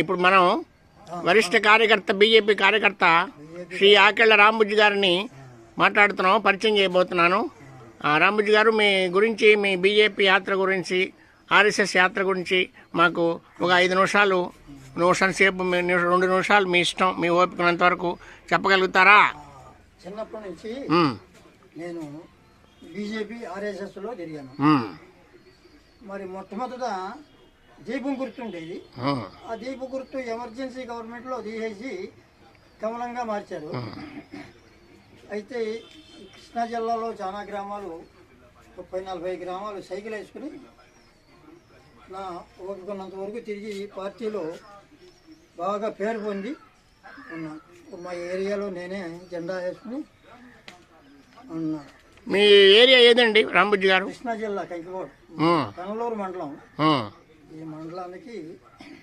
ఇప్పుడు మనం వరిష్ఠ కార్యకర్త బీజేపీ కార్యకర్త శ్రీ ఆకెళ్ల రాంబుజ్జి గారిని మాట్లాడుతున్నాం, పరిచయం చేయబోతున్నాను. రాంబుజ్జి గారు, మీ గురించి, మీ బీజేపీ యాత్ర గురించి, ఆర్ఎస్ఎస్ యాత్ర గురించి మాకు ఒక 5 నిమిషాలు, నిమిషం సేపు, 2 నిమిషాలు మీ ఇష్టం, మీ ఓపికనంత వరకు చెప్పగలుగుతారా? చిన్నప్పటి నుంచి నేను బీజేపీ ఆర్ఎస్ఎస్లో తిరిగాను. మరి మొట్టమొదట దీపం గుర్తు ఉండేది. ఆ దీపం గుర్తు ఎమర్జెన్సీ గవర్నమెంట్లో తీసేసి కమలంగా మార్చారు. అయితే కృష్ణా జిల్లాలో చాలా గ్రామాలు, 30-40 గ్రామాలు సైకిల్ వేసుకుని నా ఓపికన్నంత వరకు తిరిగి పార్టీలో బాగా పేరు పొంది ఉన్నాను. మా ఏరియాలో నేనే జెండా వేసుకుని ఉన్నాను. మీ ఏరియా ఏదండి రాంబుజ్జి గారు? కృష్ణా జిల్లా కైకగూడ, కనలూరు మండలం. ఈ మండలానికి